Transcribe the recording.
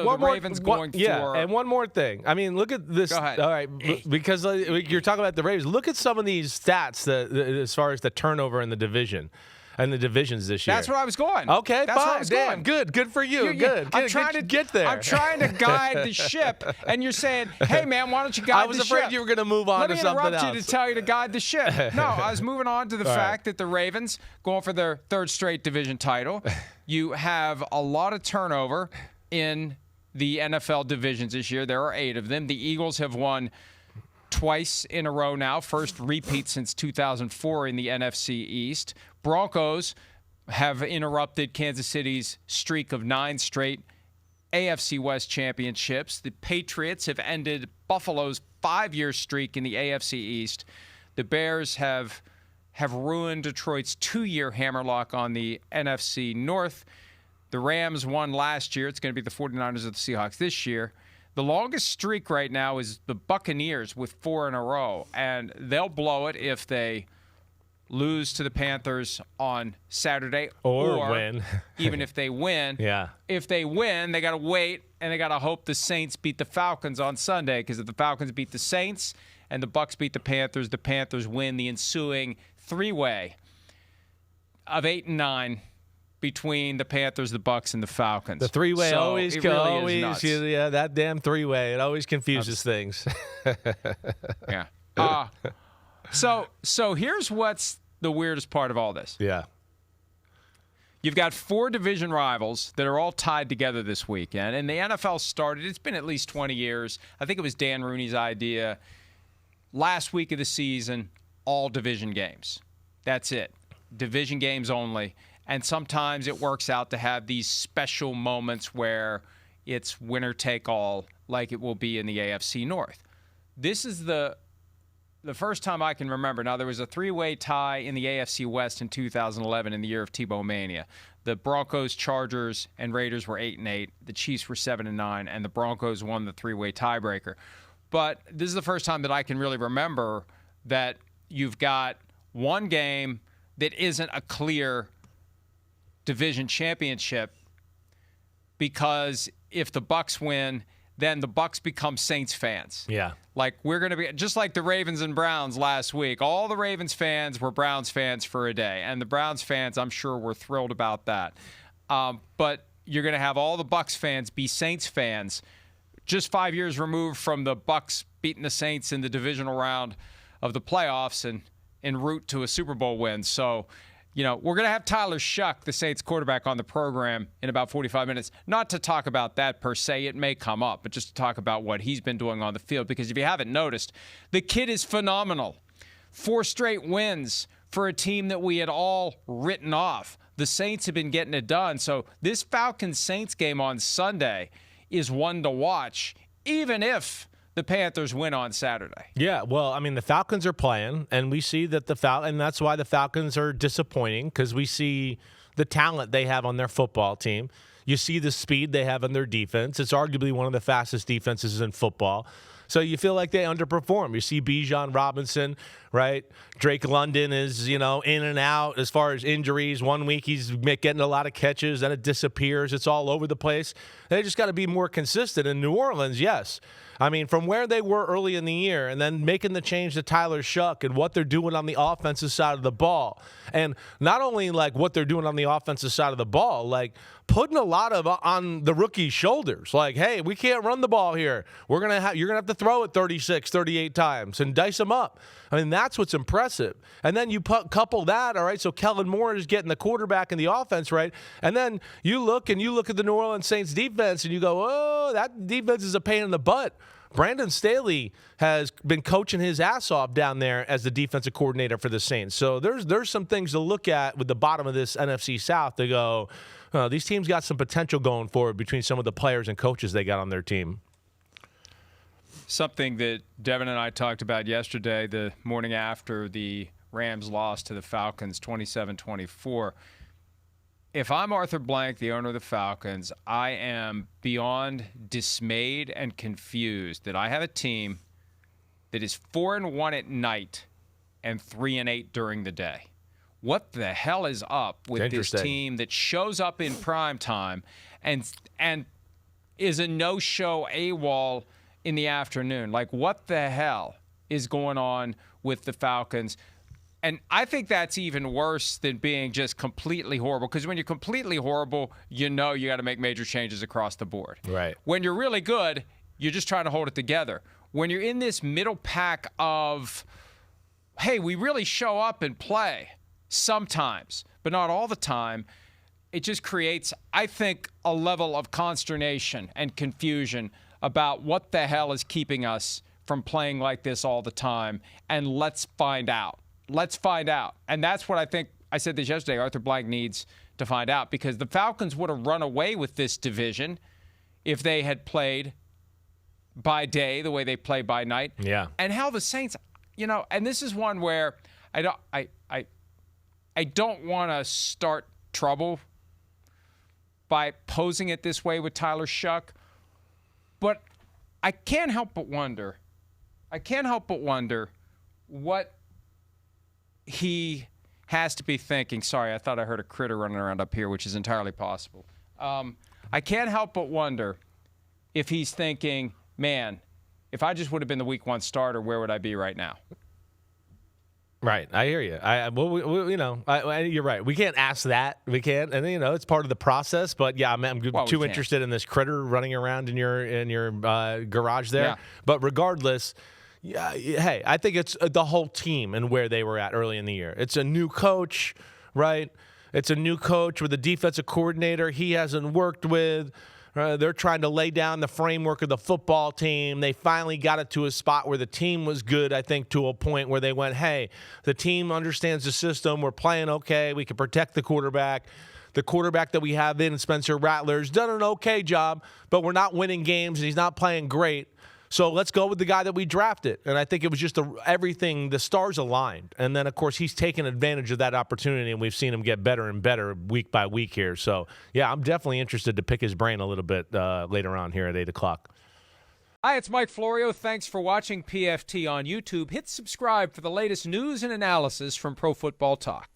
Ravens going for... Yeah, and one more thing. I mean, look at this. Go ahead. All right, because you're talking about the Ravens. Look at some of these stats as far as the turnover in the division. And the divisions this year. That's where I was going. Okay, That's fine. where I was Damn, going. good for you. Good. I'm trying to get there. I'm trying to guide the ship, and you're saying, "Hey, man, why don't you guide the ship?" I was afraid you were going to move on to something else. Let me interrupt you to tell you to guide the ship. No, I was moving on to the fact that the Ravens going for their third straight division title. You have a lot of turnover in the NFL divisions this year. There are 8 of them. The Eagles have won twice in a row now, first repeat since 2004 in the NFC East. Broncos have interrupted Kansas City's streak of 9 straight AFC West championships. The Patriots have ended Buffalo's 5-year streak in the AFC East. The Bears have ruined Detroit's 2-year hammerlock on the NFC North. The Rams won last year. It's going to be the 49ers of the Seahawks this year. The longest streak right now is the Buccaneers with 4 in a row, and they'll blow it if they lose to the Panthers on Saturday or win. Even if they win. Yeah. If they win, they got to wait, and they got to hope the Saints beat the Falcons on Sunday, because if the Falcons beat the Saints and the Bucs beat the Panthers win the ensuing 3-way of 8 and 9 between the Panthers, the Bucs, and the Falcons. The 3-way always really is nuts. Yeah, that damn 3-way. It always confuses things. Yeah. So here's what's the weirdest part of all this. Yeah. You've got 4 division rivals that are all tied together this weekend. And the NFL started, it's been at least 20 years. I think it was Dan Rooney's idea. Last week of the season, all division games. That's it. Division games only. And sometimes it works out to have these special moments where it's winner take all, like it will be in the AFC North. This is the first time I can remember. Now, there was a 3-way tie in the AFC West in 2011 in the year of Tebow Mania. The Broncos, Chargers, and Raiders were 8-8. The Chiefs were 7-9, and the Broncos won the 3-way tiebreaker. But this is the first time that I can really remember that you've got one game that isn't a clear division championship, because if the Bucs win, then the Bucs become Saints fans. Yeah. Like, we're going to be just like the Ravens and Browns last week. All the Ravens fans were Browns fans for a day, and the Browns fans, I'm sure, were thrilled about that. But you're going to have all the Bucs fans be Saints fans, just 5 years removed from the Bucs beating the Saints in the divisional round of the playoffs and en route to a Super Bowl win. So, you know, we're going to have Tyler Shuck, the Saints quarterback, on the program in about 45 minutes. Not to talk about that per se. It may come up, but just to talk about what he's been doing on the field. Because if you haven't noticed, the kid is phenomenal. 4 straight wins for a team that we had all written off. The Saints have been getting it done. So this Falcons-Saints game on Sunday is one to watch, even if the Panthers win on Saturday. Yeah, well, I mean, the Falcons are playing, and we see that and that's why the Falcons are disappointing, because we see the talent they have on their football team. You see the speed they have on their defense. It's arguably one of the fastest defenses in football. So you feel like they underperform. You see Bijan Robinson, right? Drake London is, in and out as far as injuries. 1 week he's getting a lot of catches, then it disappears. It's all over the place. They just got to be more consistent. In New Orleans, yes. I mean, from where they were early in the year and then making the change to Tyler Shuck and what they're doing on the offensive side of the ball. And not only like what they're doing on the offensive side of the ball, like putting a lot of on the rookie's shoulders. Like, hey, we can't run the ball here. You're going to have to throw it 36, 38 times and dice them up. I mean, that's what's impressive. And then you couple that, all right, so Kellen Moore is getting the quarterback and the offense right. And then you look at the New Orleans Saints defense and you go, oh, that defense is a pain in the butt. Brandon Staley has been coaching his ass off down there as the defensive coordinator for the Saints. So there's some things to look at with the bottom of this NFC South to go, these teams got some potential going forward between some of the players and coaches they got on their team. Something that Devin and I talked about yesterday, the morning after the Rams lost to the Falcons 27-24. If I'm Arthur Blank, the owner of the Falcons, I am beyond dismayed and confused that I have a team that is 4-1 at night and 3-8 during the day. What the hell is up with this team that shows up in prime time and is a no-show AWOL in the afternoon. Like, what the hell is going on with the Falcons? And I think that's even worse than being just completely horrible, because when you're completely horrible, you know you got to make major changes across the board. Right. When you're really good, you're just trying to hold it together. When you're in this middle pack of, hey, we really show up and play sometimes, but not all the time, it just creates, I think, a level of consternation and confusion about what the hell is keeping us from playing like this all the time. And let's find out. Let's find out. And that's what I think, I said this yesterday, Arthur Blank needs to find out, because the Falcons would have run away with this division if they had played by day the way they play by night. Yeah. And how the Saints, and this is one where I don't want to start trouble by posing it this way with Tyler Shuck, but I can't help but wonder what he has to be thinking. Sorry, I thought I heard a critter running around up here, which is entirely possible. I can't help but wonder if he's thinking, man, if I just would have been the week 1 starter, where would I be right now? Right, I hear you. You're right. We can't ask that. We can't, and it's part of the process. But yeah, I'm too interested in this critter running around in your garage there. Yeah. But regardless, yeah, hey, I think it's the whole team and where they were at early in the year. It's a new coach, right? It's a new coach with a defensive coordinator he hasn't worked with. They're trying to lay down the framework of the football team. They finally got it to a spot where the team was good, I think, to a point where they went, hey, the team understands the system. We're playing okay. We can protect the quarterback. The quarterback that we have in Spencer Rattler's done an okay job, but we're not winning games, and he's not playing great. So let's go with the guy that we drafted. And I think it was just everything, the stars aligned. And then, of course, he's taken advantage of that opportunity, and we've seen him get better and better week by week here. So, yeah, I'm definitely interested to pick his brain a little bit later on here at 8 o'clock. Hi, it's Mike Florio. Thanks for watching PFT on YouTube. Hit subscribe for the latest news and analysis from Pro Football Talk.